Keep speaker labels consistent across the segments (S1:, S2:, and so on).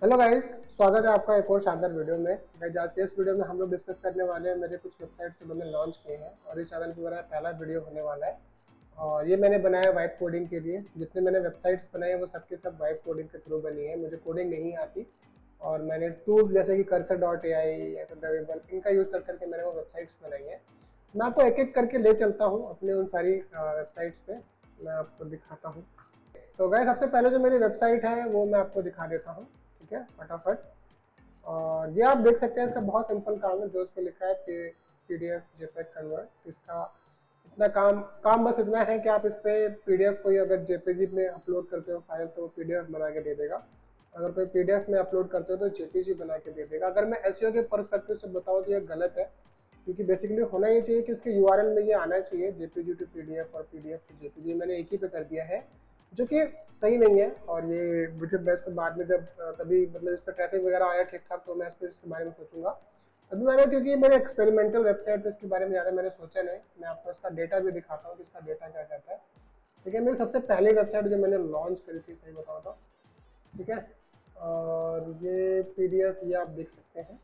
S1: Hello guys, स्वागत है आपका एक और शानदार वीडियो में। गाइस आज के इस वीडियो में हम लोग डिस्कस करने वाले हैं मेरे कुछ वेबसाइट जो मैंने लॉन्च किए हैं और इस चैनल पे मेरा पहला वीडियो होने वाला है। और ये मैंने बनाया वाइब कोडिंग के लिए। जितने मैंने वेबसाइट्स बनाए वो सबके सब वाइब कोडिंग के थ्रू बनी है। मुझे कोडिंग नहीं आती और मैंने टूल्स जैसे कि कर्सर.ai या फिर ड्राइवेबल इनका यूज़ कर करके मैंने वो वेबसाइट्स बनाई है। मैं आपको एक एक करके ले चलता हूँ अपने उन सारी वेबसाइट्स पे, मैं आपको दिखाता हूँ। तो गाइस सबसे पहले जो मेरी वेबसाइट है वो मैं आपको दिखा देता हूँ, ठीक है, फटाफट। और ये आप देख सकते हैं, इसका बहुत सिंपल काम है। जो इस पे लिखा है पीडीएफ जेपेग कन्वर्ट, इसका इतना काम काम बस इतना है कि आप इस पे पीडीएफ कोई अगर जेपीजी में अपलोड करते हो फाइल तो पीडीएफ बना के दे देगा। अगर कोई पीडीएफ में अपलोड करते हो तो जेपीजी बना के दे देगा। अगर मैं एसईओ के पर्सपेक्टिव से बताऊँ तो ये गलत है, क्योंकि बेसिकली होना ये चाहिए कि इसके यूआरएल में ये आना चाहिए जेपीजी टू पीडीएफ और पीडीएफ टू जेपीजी। मैंने एक ही पे कर दिया है जो कि सही नहीं है। और ये मुझे मैं इसको बाद में जब कभी मतलब इस पर ट्रैफिक वगैरह आया ठीक ठाक तो मैं इस पर इसके बारे में सोचूंगा। अभी मैंने, क्योंकि मेरे एक्सपेरिमेंटल वेबसाइट इसके बारे में ज़्यादा मैंने सोचा नहीं। मैं आपको इसका डेटा भी दिखाता हूँ कि इसका डेटा क्या कहता है। ठीक है, मेरी सबसे पहली वेबसाइट जो मैंने लॉन्च करी थी, सही बताऊँ तो, ठीक है। और ये पीडीएफ ये आप देख सकते हैं।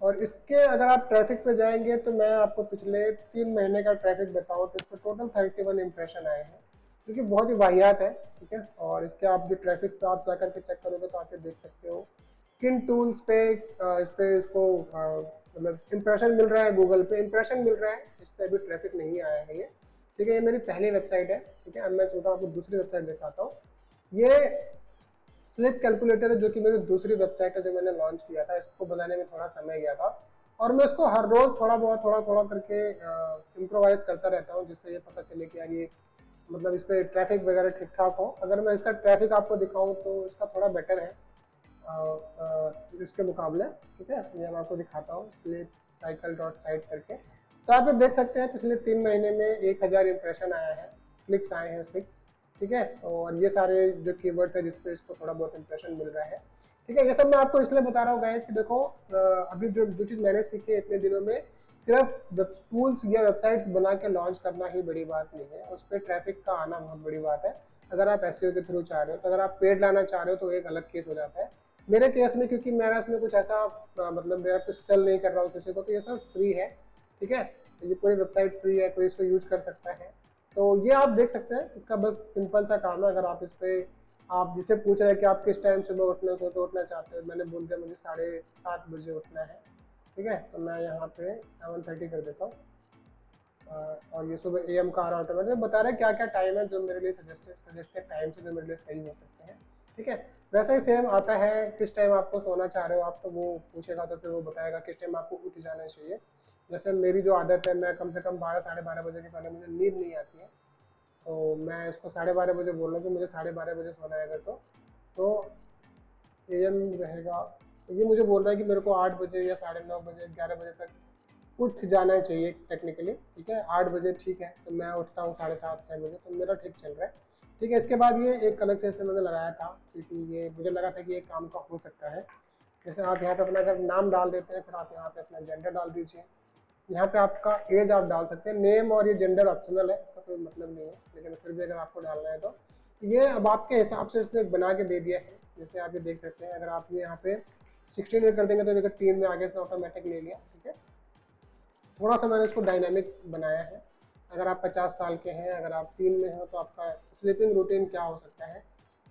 S1: और इसके अगर आप ट्रैफिक पे जाएंगे तो मैं आपको पिछले 3 महीने का ट्रैफिक बताऊँ तो इस पर टोटल 31 इंप्रेशन आए हैं, क्योंकि बहुत ही वाहियात है। ठीक है, और इसके आप जो ट्रैफिक पे आप जाकर के चेक करोगे तो आप ये देख सकते हो किन टूल्स पे इस पे इसको मतलब इंप्रेशन मिल रहा है। गूगल पे इंप्रेशन मिल रहा है, इस पर अभी ट्रैफिक नहीं आया है ये। ठीक है, ये मेरी पहली वेबसाइट है। ठीक है, अब मैं चलता हूँ आपको दूसरी वेबसाइट दिखाता हूँ। ये स्लिप कैलकुलेटर है, जो कि मेरी दूसरी वेबसाइट है जो मैंने लॉन्च किया था। इसको बनाने में थोड़ा समय गया था और मैं इसको हर रोज थोड़ा बहुत थोड़ा थोड़ा करके इम्प्रोवाइज करता रहता हूँ, जिससे ये पता चले कि यार ये मतलब इस पर ट्रैफिक वगैरह ठीक ठाक हो। अगर मैं इसका ट्रैफिक आपको दिखाऊं तो इसका थोड़ा बेटर है इसके मुकाबले। ठीक है, ये मैं आपको दिखाता हूँ स्लीप साइकिल डॉट साइट करके। तो आप ये देख सकते हैं पिछले 3 महीने में 1000 इंप्रेशन आया है, क्लिक्स आए हैं 6। ठीक है, और ये सारे जो कीवर्ड है जिसपे इसको थोड़ा बहुत इंप्रेशन मिल रहा है। ठीक है, ये सब मैं आपको इसलिए बता रहा हूँ गाइस कि देखो अभी जो जो चीज़ मैंने सीखी है इतने दिनों में, सिर्फ टूल्स या वेबसाइट्स बना के लॉन्च करना ही बड़ी बात नहीं है, उस पर ट्रैफिक का आना बहुत बड़ी बात है। अगर आप एसईओ के थ्रू चाह रहे हो तो, अगर आप पेड लाना चाह रहे हो तो एक अलग केस हो जाता है। मेरे केस में क्योंकि मेरा इसमें कुछ ऐसा मतलब मेरा कुछ सेल नहीं कर रहा हूँ किसी को, तो ये सब फ्री है। ठीक है, ये पूरी वेबसाइट फ्री है, कोई इसको यूज कर सकता है। तो ये आप देख सकते हैं, इसका बस सिंपल सा काम है। अगर आप इस पे आप जिसे पूछ रहे हैं कि आप किस टाइम सुबह उठना सो तो उठना चाहते हो, मैंने बोल दिया मुझे 7:30 बजे उठना है। ठीक है, तो मैं यहाँ पे 7:30 कर देता हूँ। और ये सुबह एएम का आ रहा ऑटोमेटिक बता रहा है क्या क्या टाइम है जो मेरे लिए सजेस्टेड टाइम से जो मेरे लिए सही हो सकते हैं। ठीक है, वैसा ही सेम आता है किस टाइम आपको सोना चाह रहे हो आप, तो वो पूछेगा तो फिर वो बताएगा किस टाइम आपको उठ जाना चाहिए। जैसे मेरी जो आदत है, मैं कम से कम 12 साढ़े 12 बजे के पहले मुझे नींद नहीं आती है, तो मैं इसको 12:30 बजे बोल रहा हूँ कि मुझे 12:30 बजे सोना है। अगर तो एएम रहेगा, तो ये मुझे बोल रहा है कि मेरे को 8 बजे या 9:30 बजे 11 बजे तक उठ जाना चाहिए टेक्निकली। ठीक है, 8 बजे ठीक है, तो मैं उठता हूँ 7:30 6 बजे, तो मेरा ठीक चल रहा है। ठीक है, इसके बाद ये एक अलग से इसे मैंने लगाया था क्योंकि ये मुझे लगा था कि ये काम का हो सकता है। जैसे आप यहाँ पे अपना अगर नाम डाल देते हैं, फिर आप यहाँ पे अपना जेंडर डाल दीजिए। यहाँ पे आपका एज आप डाल सकते हैं, नेम और ये जेंडर ऑप्शनल है, इसका कोई मतलब नहीं है, लेकिन फिर भी अगर आपको डालना है तो ये अब आपके हिसाब से इसने बना के दे दिया है। जैसे आप ये देख सकते हैं, अगर आप ये यहाँ पे 16 में कर देंगे तो देखो टीन में आगे से ऑटोमेटिक ले लिया। ठीक है, थोड़ा सा मैंने इसको डायनामिक बनाया है। अगर आप 50 साल के हैं, अगर आप 3 में हो तो आपका स्लीपिंग रूटीन क्या हो सकता है।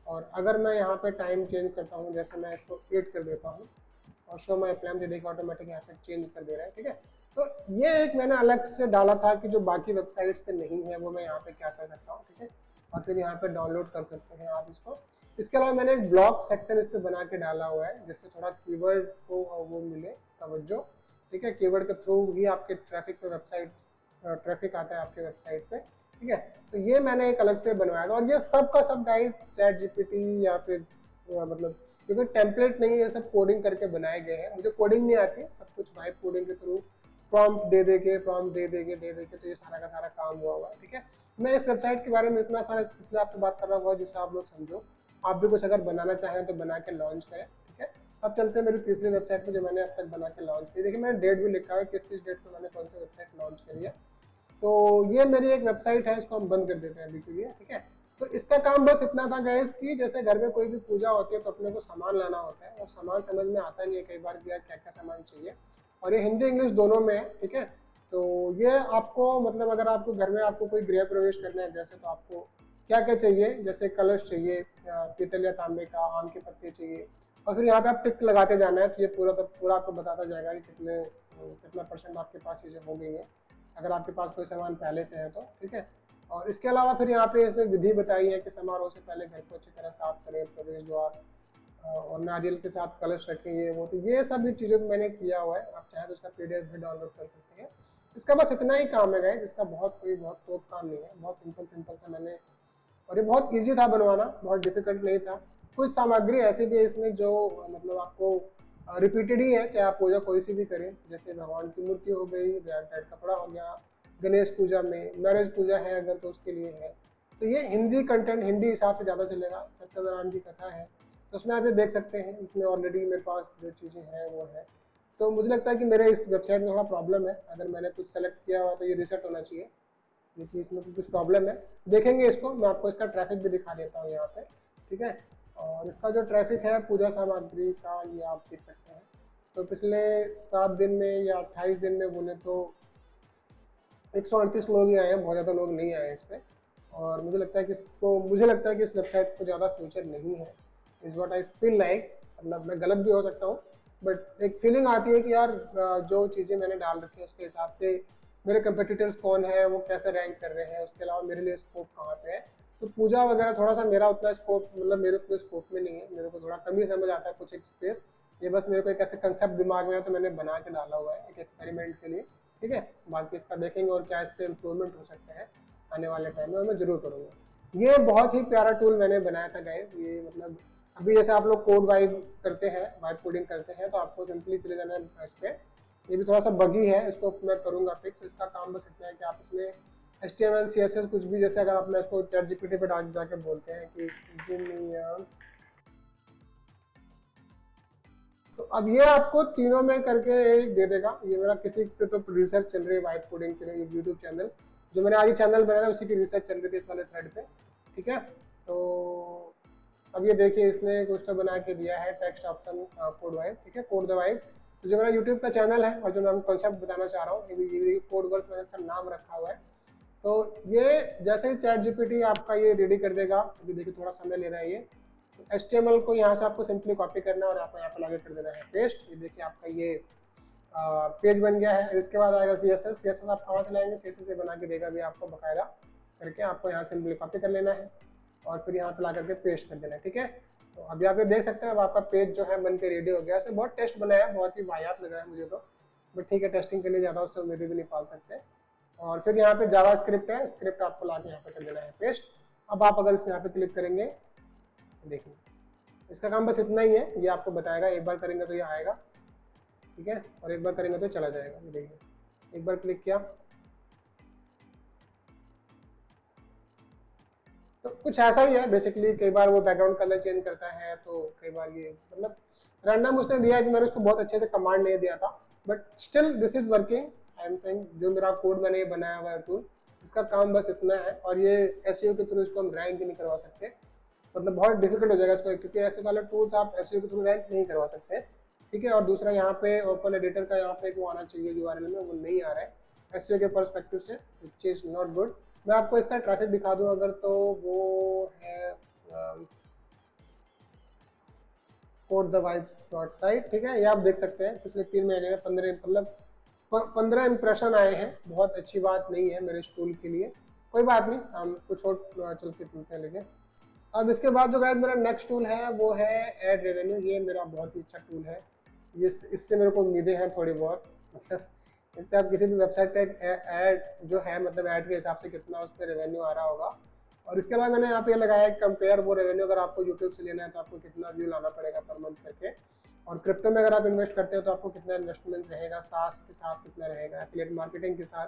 S1: और अगर मैं यहाँ पे टाइम चेंज करता हूँ, जैसे मैं इसको 8 कर देता हूँ और शो माई फ्लैम से देखिए ऑटोमेटिक यहाँ पे चेंज कर दे रहा है। ठीक है, तो ये एक मैंने अलग से डाला था कि जो बाकी वेबसाइट्स पे नहीं है, वो मैं यहाँ पे क्या कर सकता हूँ। ठीक है, और फिर यहाँ पे डाउनलोड कर सकते हैं आप इसको। इसके अलावा मैंने एक ब्लॉग सेक्शन इस पे बना के डाला हुआ है, जिससे थोड़ा कीवर्ड को वो मिले तवज्जो। ठीक है, कीवर्ड के थ्रू ही आपके ट्रैफिक पे वेबसाइट ट्रैफिक आता है आपके वेबसाइट पे। ठीक है, तो ये मैंने एक अलग से बनवाया था। और ये सब का सब गाइस चैट जीपीटी या फिर मतलब क्योंकि टेम्पलेट नहीं है, ये सब कोडिंग करके बनाए गए हैं। मुझे कोडिंग नहीं आती, सब कुछ वाइब कोडिंग के थ्रू प्रॉम्प्ट दे देके तो ये सारा का सारा काम हुआ है। ठीक है, मैं इस वेबसाइट के बारे में इतना सारा इसलिए आपसे बात कर रहा हूँ जिससे आप लोग समझो, आप भी कुछ अगर बनाना चाहें तो बना के लॉन्च करें। ठीक है, अब चलते हैं मेरी तीसरी वेबसाइट पे जो मैंने अब तक बना के लॉन्च की। देखिए मैंने डेट भी लिखा है किस किस डेट पे मैंने कौन सी वेबसाइट लॉन्च करी है। तो ये मेरी एक वेबसाइट है, इसको हम बंद कर देते हैं अभी के लिए। ठीक है, तो इसका काम बस इतना था गाइस कि जैसे घर में कोई भी पूजा होती है तो अपने को सामान लाना होता है, और सामान समझ में आता नहीं है कई बार कि यार क्या क्या सामान चाहिए, और ये हिंदी इंग्लिश दोनों में है, ठीक है। तो ये आपको मतलब अगर आपको घर में आपको कोई गृह प्रवेश करना है जैसे, तो आपको क्या क्या चाहिए, जैसे कलश चाहिए पीतल या तांबे का, आम के पत्ते चाहिए, और फिर यहाँ पे आप टिक लगाते जाना है, तो ये पूरा आपको बताता जाएगा कि कितना परसेंट आपके पास चीज़ें हो गई हैं, अगर आपके पास कोई सामान पहले से है तो, ठीक है। और इसके अलावा फिर यहाँ पे इसने विधि बताई है कि समारोह से पहले घर को अच्छी तरह साफ करें, प्रवेश द्वार और नारियल के साथ कलश रखें, ये वो, तो ये सब चीज़ें तो मैंने किया हुआ है, आप चाहे तो उसका पीडीएफ भी डाउनलोड कर सकते हैं। इसका बस इतना ही काम है गाइस, इसका बहुत तोप काम नहीं है, बहुत सिंपल सिंपल सा मैंने, और ये बहुत ईजी था बनवाना, बहुत डिफिकल्ट नहीं था। कुछ सामग्री ऐसी भी है इसमें जो मतलब आपको रिपीटेड ही है, चाहे आप पूजा कोई सी भी करें, जैसे भगवान की मूर्ति हो गई, रेड रेड कपड़ा हो गया, गणेश पूजा में, मैरिज पूजा है अगर तो उसके लिए है, तो ये हिंदी कंटेंट, हिंदी हिसाब से ज़्यादा चलेगा। सत्यनारायण की कथा है तो उसमें आप ये देख सकते हैं, इसमें ऑलरेडी मेरे पास जो चीज़ें हैं वो है। तो मुझे लगता है कि मेरे इस वेबसाइट में थोड़ा प्रॉब्लम है, अगर मैंने कुछ सेलेक्ट किया हुआ तो ये रिसेट होना चाहिए, क्योंकि इसमें कुछ प्रॉब्लम है। देखेंगे इसको, मैं आपको इसका ट्रैफिक भी दिखा देता हूँ यहाँ पे, ठीक है। और इसका जो ट्रैफिक है पूजा सामग्री का, ये आप देख सकते हैं। तो पिछले 7 दिन में या 28 दिन में बोले तो 138 लोग ही आए हैं, बहुत ज़्यादा लोग नहीं आए इस पर। और मुझे लगता है कि इस वेबसाइट को ज़्यादा फ्यूचर नहीं है, is what I feel like. मतलब मैं गलत भी हो सकता हूँ, बट एक फीलिंग आती है कि यार जो चीज़ें मैंने डाल रखी है उसके हिसाब से मेरे कंपिटिटर्स कौन है, वो कैसे रैंक कर रहे हैं, उसके अलावा मेरे लिए स्कोप कहाँ पे है। तो पूजा वगैरह थोड़ा सा मेरा उतना स्कोप, मतलब मेरे उतने स्कोप में नहीं है, मेरे को थोड़ा कम ही समझ आता है कुछ एक स्पेस। ये बस मेरे को एक ऐसे कंसेप्ट दिमाग में है तो मैंने बना के डाला हुआ है एक एक्सपेरिमेंट के लिए, ठीक है। बाकी इसका देखेंगे और क्या इस पर इम्प्रूवमेंट हो सकता है आने वाले टाइम में, और मैं जरूर करूँगा। ये बहुत ही प्यारा टूल मैंने बनाया था गाइस, ये मतलब अभी जैसे आप लोग कोड वाइब करते हैं, वाइब कोडिंग करते हैं, तो आपको सिंपली चले जाना है इस पर। ये भी थोड़ा सा बगी है, इसको मैं करूँगा फिक्स। इसका काम बस इतना है कि आप इसमें HTML CSS कुछ भी, जैसे अगर आप इसको चैट जीपीटी पे डाल जाके बोलते हैं कि तो अब ये आपको तीनों में करके दे देगा। ये मेरा किसी पे तो रिसर्च चल रही है वाइब कोडिंग के लिए, यूट्यूब चैनल जो मैंने आज चैनल बनाया था उसी की रिसर्च चल रही थी इस वाले थ्रेड पे, ठीक है। तो अब ये देखिए इसने कुछ तो बना के दिया है, टेक्स्ट ऑप्शन कोड वाइब, ठीक है, कोड द वाइब। तो जो मेरा यूट्यूब का चैनल है और जो मैं आपको कॉन्सेप्ट बताना चाह रहा हूँ, ये कोड वर्क्स मैंने इसका नाम रखा हुआ है। तो ये जैसे ही चैट जीपीटी आपका ये रेडी कर देगा, अभी देखिए थोड़ा समय ले रहा है ये, तो HTML को यहाँ से आपको सिंपली कॉपी करना है और आपको यहाँ पर आगे कर देना है पेस्ट। ये देखिए आपका ये पेज बन गया है। इसके बाद आएगा CSS आप कहाँ से लाएंगे, CSS से बना के देगा भी आपको बकायदा करके, आपको यहाँ सिंपली कॉपी कर लेना है और फिर यहाँ पे ला करके पेस्ट कर देना है, ठीक है। तो अभी आप ये देख सकते हैं अब आपका पेज जो है बन के रेडी हो गया। इसने बहुत टेस्ट बनाया है, बहुत ही वाहियात लग रहा है मुझे तो, बट ठीक है, टेस्टिंग के लिए ज़्यादा उससे उम्मीद भी नहीं पाल सकते। और फिर यहाँ पे जावा स्क्रिप्ट है, स्क्रिप्ट आपको ला के यहाँ पे कर देना है पेस्ट। अब आप अगर इस यहाँ पे क्लिक करेंगे, देखिए इसका काम बस इतना ही है, ये आपको बताएगा। एक बार करेंगे तो ये आएगा, ठीक है, और एक बार करेंगे तो चला जाएगा। ये देखिए एक बार क्लिक किया तो कुछ ऐसा ही है बेसिकली। कई बार वो बैकग्राउंड कलर चेंज करता है, तो कई बार ये मतलब रैंडम उसने दिया है कि मैंने उसको बहुत अच्छे से कमांड नहीं दिया था, but still this is working. I am saying जो मेरा कोड मैंने ये बनाया हुआ है टूल, इसका काम बस इतना है। और ये SEO के थ्रू इसको हम रैंक भी नहीं करवा सकते, मतलब बहुत डिफिकल्ट हो जाएगा इसको, क्योंकि ऐसे वाले टूल्स आप SEO के थ्रू रैंक नहीं करवा सकते, ठीक है। और दूसरा यहाँ पे ओपन एडिटर का यहाँ पे वो आना चाहिए URL में, वो नहीं आ रहा है SEO के परस्पेक्टिव से, विच इज नॉट गुड। मैं आपको इसका ट्रैफिक दिखा दूं अगर, तो वो है code the vibes dot site, ठीक है। ये आप देख सकते हैं पिछले 3 महीने में 15 इंप्रेशन आए हैं। बहुत अच्छी बात नहीं है मेरे इस टूल के लिए, कोई बात नहीं, हम कुछ और चल के चलते हैं। लेकिन अब इसके बाद जो गाइस मेरा नेक्स्ट टूल है वो है एड रेवेन्यू। ये मेरा बहुत ही अच्छा टूल है, ये इससे मेरे को उम्मीदें हैं थोड़ी बहुत, मतलब इससे आप किसी भी वेबसाइट पे ऐड जो है, मतलब ऐड के हिसाब से कितना उस पर रेवेन्यू आ रहा होगा। और इसके अलावा मैंने यहाँ पे लगाया है कंपेयर वो रेवेन्यू, अगर आपको यूट्यूब से लेना है तो आपको कितना व्यू लाना पड़ेगा पर मंथ करके, और क्रिप्टो में अगर आप इन्वेस्ट करते हो तो आपको कितना इन्वेस्टमेंट रहेगा, सास के साथ कितना रहेगा, एफिलिएट मार्केटिंग के साथ।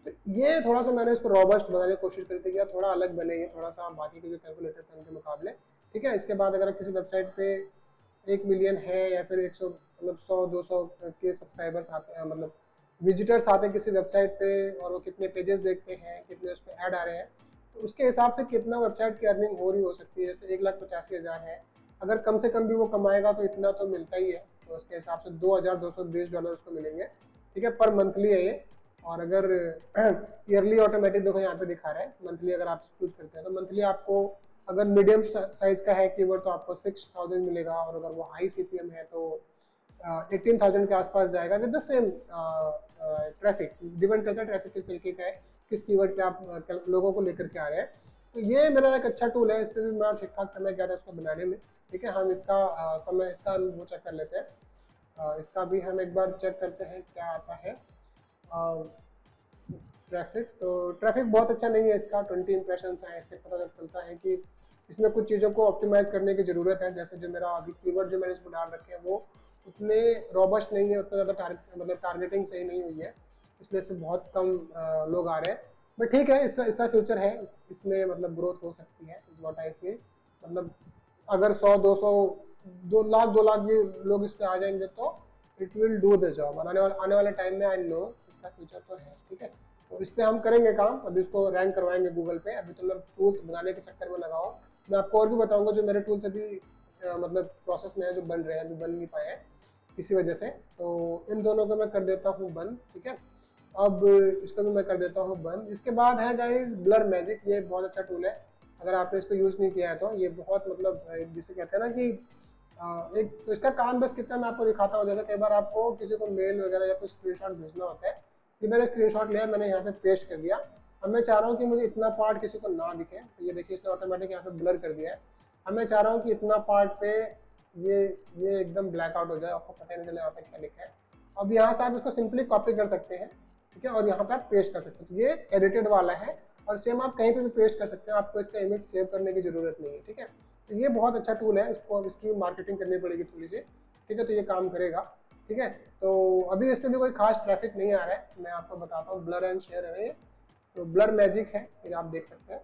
S1: तो ये थोड़ा सा मैंने इसको रॉबस्ट बनाने की कोशिश करी थी कि थोड़ा अलग बने, ये थोड़ा सा बाकी के जो कैलकुलेटर्स हैं उनके मुकाबले, ठीक है। इसके बाद अगर किसी वेबसाइट पे 1 मिलियन है या फिर 100 मतलब 100-200 के सब्सक्राइबर्स आते हैं, मतलब विजिटर्स आते हैं किसी वेबसाइट पे, और वो कितने पेजेस देखते हैं, कितने उस पर ऐड आ रहे हैं, तो उसके हिसाब से कितना वेबसाइट की अर्निंग हो सकती है। जैसे 1,85,000 है, अगर कम से कम भी वो कमाएगा तो इतना तो मिलता ही है, तो उसके हिसाब से $2,220 उसको मिलेंगे, ठीक है, पर मंथली है ये। और अगर ईयरली ऑटोमेटिक देखो यहाँ पे दिखा रहा है, मंथली अगर आप चूज करते हैं तो मंथली आपको अगर मीडियम साइज का है कीवर्ड तो आपको 6,000 मिलेगा, और अगर वो हाई सीपीएम है तो 18,000 के आसपास जाएगा with the same traffic. Depend करता है ट्रैफिक किस तरीके का है, किस कीवर्ड पे आप लोगों को लेकर के आ रहे हैं। तो ये मेरा एक अच्छा टूल है, इस पर भी मेरा ठीक ठाक समय गया था इसको बनाने में, ठीक है। हम इसका समय इसका वो चेक कर लेते हैं, इसका भी हम एक बार चेक करते हैं क्या आता है ट्रैफिक। तो ट्रैफिक बहुत अच्छा नहीं है इसका, 20 इंप्रेशन है, इससे पता चलता है कि इसमें कुछ चीज़ों को ऑप्टिमाइज करने की ज़रूरत है। जैसे जो मेरा अभी कीवर्ड जो मैंने इसको डाल रखे हैं वो उतने रॉबस्ट नहीं है, उतना ज़्यादा टारगेटिंग सही नहीं हुई है, इसलिए इसमें बहुत कम लोग आ रहे हैं। बट ठीक है, इसका फ्यूचर है, इसमें मतलब ग्रोथ हो सकती है, इस व्हाट आई फील। मतलब अगर 100-200 2 लाख भी लोग इस पर आ जाएंगे तो it will do the job. आने वाले टाइम में आई नो इसका फ्यूचर तो है, ठीक है। तो इस पर हम करेंगे काम, अभी इसको रैंक करवाएंगे गूगल पे। अभी तो मैं टूल्स बनाने के चक्कर में लगा हूँ। मैं आपको और भी बताऊंगा जो मेरे टूल्स अभी मतलब प्रोसेस में है, जो बन रहे हैं, अभी बन नहीं पाए हैं किसी वजह से। तो इन दोनों को मैं कर देता हूँ बंद, ठीक है। अब इसको भी मैं कर देता हूँ बंद। इसके बाद है गाइस ब्लर मैजिक, ये बहुत अच्छा टूल है। अगर आपने इसको यूज़ नहीं किया है तो ये बहुत मतलब जिसे कहते हैं ना कि एक तो इसका काम बस कितना मैं आपको दिखाता हूँ। जैसे कई बार आपको किसी को मेल वगैरह या कुछ स्क्रीनशॉट भेजना होता है, कि मैंने स्क्रीनशॉट लिया, मैंने यहाँ पे पेस्ट कर दिया। अब मैं चाह रहा हूँ कि मुझे इतना पार्ट किसी को ना दिखे, तो ये देखिए इसने ऑटोमेटिक यहाँ पे ब्लर कर दिया है। अब मैं चाह रहा हूँ कि इतना पार्ट पे ये एकदम ब्लैक आउट हो जाए, आपको पता नहीं चले यहाँ पे क्या लिखा है। अब यहाँ से आप इसको सिंपली कॉपी कर सकते हैं, ठीक है, और यहाँ पे आप पेस्ट कर सकते हैं। तो ये एडिटेड वाला है, और सेम आप कहीं पे भी पेस्ट कर सकते हैं, आपको इसका इमेज सेव करने की जरूरत नहीं है, ठीक है। तो ये बहुत अच्छा टूल है, इसको अब इसकी मार्केटिंग करनी पड़ेगी थोड़ी सी, ठीक है, तो ये काम करेगा, ठीक है। तो अभी इस पर भी कोई खास ट्रैफिक नहीं आ रहा है, मैं आपको बताता हूँ। ब्लर एंड शेयर है ये, तो ब्लर मैजिक है, ये आप देख सकते हैं,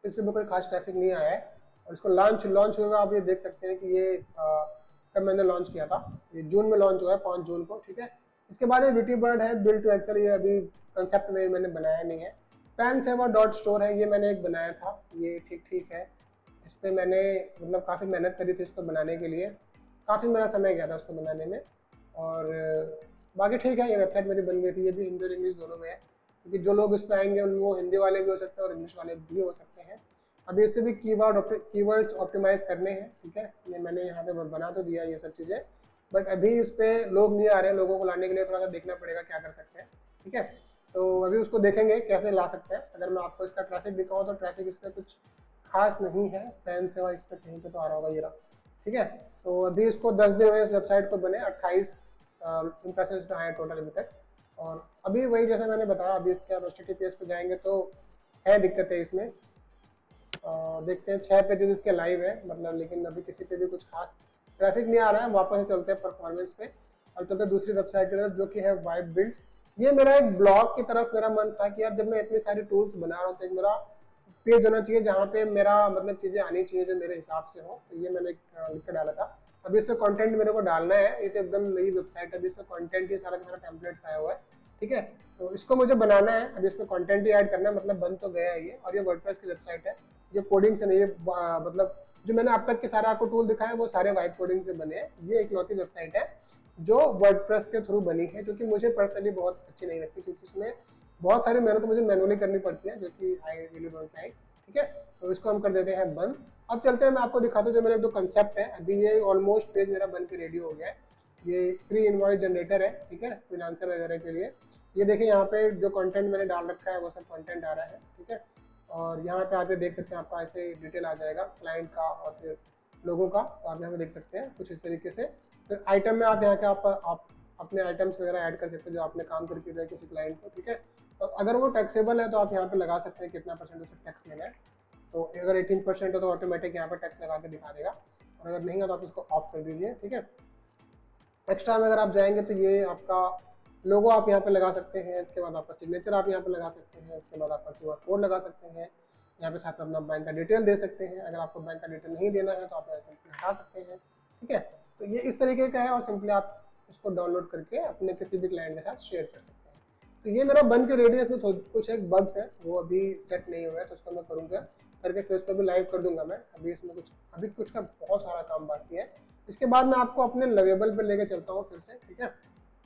S1: इस पर भी कोई खास ट्रैफिक नहीं आया है। और इसको लॉन्च होगा, आप ये देख सकते हैं कि ये कब मैंने लॉन्च किया था, ये जून में लॉन्च हुआ है, 5 जून को, ठीक है। इसके बाद ये विटी बर्ड है, बिल्ड टू एक्सेल, ये अभी कंसेप्ट में मैंने बनाया नहीं है। पैन सेवा डॉट स्टोर है, ये मैंने एक बनाया था, ये ठीक ठीक है। इस पर मैंने मतलब काफ़ी मेहनत करी थी इसको बनाने के लिए, काफ़ी मेरा समय गया था उसको बनाने में। और बाकी ठीक है, ये वेबसाइट मेरी बन गई थी, ये भी हिंदी और इंग्लिश दोनों में है, क्योंकि जो लोग इस पर आएंगे वो हिंदी वाले भी हो सकते हैं और इंग्लिश वाले भी हो सकते हैं। अभी इस पर भी कीवर्ड्स ऑप्टिमाइज करने हैं, ठीक है। ये मैंने यहाँ पे बना तो दिया ये सब चीज़ें, बट अभी इस पर लोग नहीं आ रहे हैं, लोगों को लाने के लिए थोड़ा सा देखना पड़ेगा क्या कर सकते हैं, ठीक है। तो अभी उसको देखेंगे कैसे ला सकते हैं। अगर मैं आपको इसका ट्रैफिक दिखाऊँ तो ट्रैफिक इस पर कुछ खास नहीं है, पैन सेवा इस पर कहीं पे तो आ रहा होगा, ये रहा, ठीक है। तो अभी इसको 10 दिन हुए इस वेबसाइट को बने, 28 इंप्रेशंस पे आए टोटल अभी तक। और अभी वही जैसे मैंने बताया, अभी इसके आप HTTPS पे जाएंगे तो है दिक्कत है इसमें। देखते हैं 6 पेजेस इसके लाइव है मतलब, लेकिन अभी किसी पे भी कुछ खास ट्रैफिक नहीं आ रहा है। वापस से चलते हैं परफॉर्मेंस पे और चलते हैं दूसरी वेबसाइट की तरफ, जो कि है वाइब बिल्ड्स। ये मेरा एक ब्लॉग की तरफ मेरा मन था कि यार जब मैं इतनी सारी टूल्स बना रहा हूँ तो एक मेरा पेज होना चाहिए जहाँ पे मेरा मतलब चीज़ें आनी चाहिए जो मेरे हिसाब से हो। तो ये मैंने लिख के डाला था। अभी इस पर कॉन्टेंट मेरे को डालना है, ये तो एकदम नई वेबसाइट है, अभी इस पर कॉन्टेंट ही सारा टेम्पलेट्स आया हुआ है, ठीक है। तो इसको मुझे बनाना है, अभी इस पर कॉन्टेंट ही ऐड करना है, मतलब बन तो गया है ये। और ये वर्डप्रेस की वेबसाइट है, ये कोडिंग से नहीं है, मतलब जो मैंने अब तक के सारे आपको टूल दिखाए वो सारे वाइब कोडिंग से बने हैं। ये इकलौती वेबसाइट है जो वर्डप्रेस के थ्रू बनी है, जो कि मुझे पर्सनली बहुत अच्छी नहीं लगती, क्योंकि उसमें बहुत सारी मेहनत मुझे मैनुअली करनी पड़ती है, जो कि आई रियली डोंट लाइक, ठीक है। तो इसको हम कर देते हैं बंद। अब चलते हैं, मैं आपको दिखाता हूँ जो मेरे दो कंसेप्ट है। अभी ये ऑलमोस्ट पेज मेरा बन के रेडी हो गया है। ये फ्री इनवॉइस जनरेटर है, ठीक है, फ्रीलांसर वगैरह के लिए। ये देखिए यहाँ पे जो कंटेंट मैंने डाल रखा है वो सब कंटेंट आ रहा है, ठीक है। और यहाँ पे आप ये देख सकते हैं, आपका ऐसे डिटेल आ जाएगा क्लाइंट का और फिर लोगों का। तो आप यहाँ पे देख सकते हैं कुछ इस तरीके से। फिर आइटम में आप यहाँ के आप अपने आइटम्स वगैरह ऐड कर सकते हैं जो आपने काम करके दिया किसी क्लाइंट को, ठीक है। और अगर वो टैक्सेबल है तो आप यहाँ पे लगा सकते हैं कितना परसेंट उसे टैक्स लेना है। तो अगर 18% है तो ऑटोमेटिक यहाँ पर टैक्स लगा के दिखा देगा, और अगर नहीं है तो आप इसको ऑफ कर दीजिए, ठीक है। एक्स्ट्रा में अगर आप जाएंगे तो ये आपका लोगो आप यहाँ पे लगा सकते हैं, इसके बाद आपका सिग्नेचर आप यहाँ पे लगा सकते हैं, इसके बाद आपका QR कोड लगा सकते हैं, यहाँ पे साथ में अपना बैंक का डिटेल दे सकते हैं। अगर आपको बैंक का डिटेल नहीं देना है तो आप ऐसे हटा सकते हैं, ठीक है। तो ये इस तरीके का है, और सिंपली आप इसको डाउनलोड करके अपने किसी भी क्लाइंट के साथ शेयर कर सकते हैं। तो ये मेरा बन के रेडियस में कुछ एक बग्स है, वो अभी सेट नहीं हुआ है, तो उसको मैं करूँगा करके फिर उसको भी लाइव कर दूंगा मैं। अभी कुछ का बहुत सारा काम बाकी है। इसके बाद मैं आपको अपने लवेबल पे लेके चलता हूँ फिर से, ठीक है।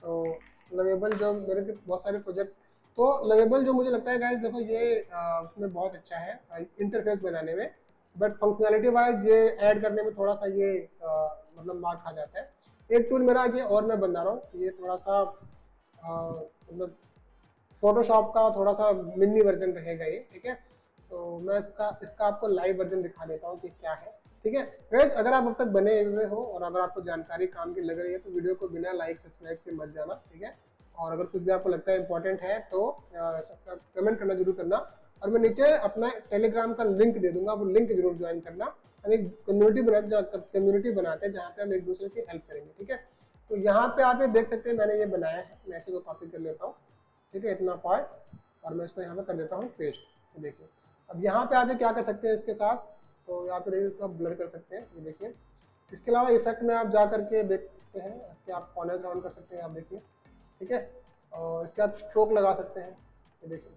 S1: तो लवेबल जो मेरे के बहुत सारे प्रोजेक्ट, तो लवेबल जो मुझे लगता है गाइस, देखो ये उसमें बहुत अच्छा है इंटरफेस बनाने में, बट फंक्शनैलिटी वाइज ये ऐड करने में थोड़ा सा ये मतलब मार खा जाता है। एक टूल मेरा ये और मैं बना रहा हूँ, ये थोड़ा सा मतलब फोटोशॉप का थोड़ा सा मिनी वर्जन रहेगा ये, ठीक है। तो मैं इसका आपको लाइव वर्जन दिखा देता हूँ कि क्या है, ठीक है। गाइस अगर आप अब तक बने हुए हो और अगर आपको जानकारी काम की लग रही है तो वीडियो को बिना लाइक सब्सक्राइब के मत जाना, ठीक है। और अगर कुछ भी आपको लगता है इंपॉर्टेंट है तो कमेंट करना जरूर करना, और मैं नीचे अपना टेलीग्राम का लिंक दे दूंगा, वो लिंक जरूर ज्वाइन करना। हम एक कम्युनिटी बनाते हैं जहाँ पे हम एक दूसरे की हेल्प करेंगे, ठीक है। तो यहाँ पे आप ये देख सकते हैं मैंने ये बनाया है, मैं इसी को कॉपी कर लेता हूँ, ठीक है, इतना पार्ट, और मैं इसको यहाँ पे कर देता हूँ पेस्ट। देखिए अब यहाँ पे आप क्या कर सकते हैं इसके साथ, तो यहाँ पे इसको ब्लर कर सकते हैं, ये देखिए। इसके अलावा इफेक्ट में आप जा करके देख सकते हैं, इसके आप कॉर्नर राउंड कर सकते हैं, आप देखिए, ठीक है। और इसके आप स्ट्रोक लगा सकते हैं, ये देखिए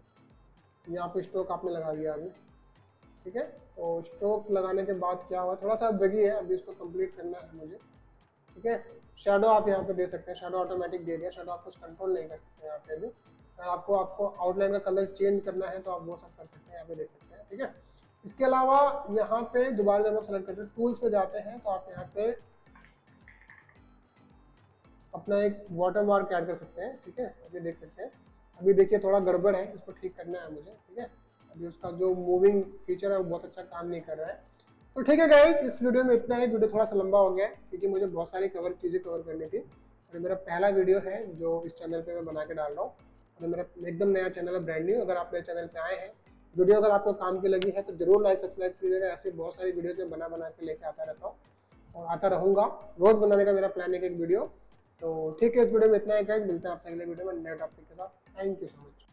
S1: यहाँ पे स्ट्रोक आपने लगा दिया अभी, ठीक है। तो स्ट्रोक लगाने के बाद क्या हुआ, थोड़ा सा बगी है, अभी इसको कंप्लीट करना है मुझे, ठीक है। शेडो आप यहाँ पे दे सकते हैं, शेडो ऑटोमेटिक दे दिया, शेडो आप कुछ कंट्रोल नहीं कर सकते यहाँ पे भी। आपको आउटलाइन का कलर चेंज करना है तो आप वो सब कर सकते हैं, यहाँ पे देख सकते हैं, ठीक है। इसके अलावा यहाँ पे दोबारा जब आप सेलेक्ट करते हैं टूल्स पे जाते हैं तो आप यहाँ पे अपना एक वाटर मार्क ऐड कर सकते हैं, ठीक है। अभी देख सकते हैं, अभी देखिए थोड़ा गड़बड़ है, इसको ठीक करना है मुझे, ठीक है। अभी उसका जो मूविंग फीचर है वो बहुत अच्छा काम नहीं कर रहा है। तो ठीक है गाइस, इस वीडियो में इतना ही। वीडियो थोड़ा सा लंबा हो गया है क्योंकि मुझे बहुत सारी चीज़ें कवर करनी थी, और मेरा पहला वीडियो है जो इस चैनल पे मैं बना के डाल रहा हूँ, और मेरा एकदम नया चैनल है, ब्रांड न्यू। अगर आप मेरे चैनल पे आए हैं, वीडियो अगर आपको काम की लगी है तो जरूर लाइक सब्सक्राइब कीजिएगा। ऐसे बहुत सारी वीडियो मैं बना के लेके आता रहता हूँ और आता रहूँगा, रोज़ बनाने का मेरा प्लान है एक वीडियो। तो ठीक है, इस वीडियो में इतना ही गाइस, मिलते हैं आपसे अगले वीडियो में नए टॉपिक के साथ। Thank you so much.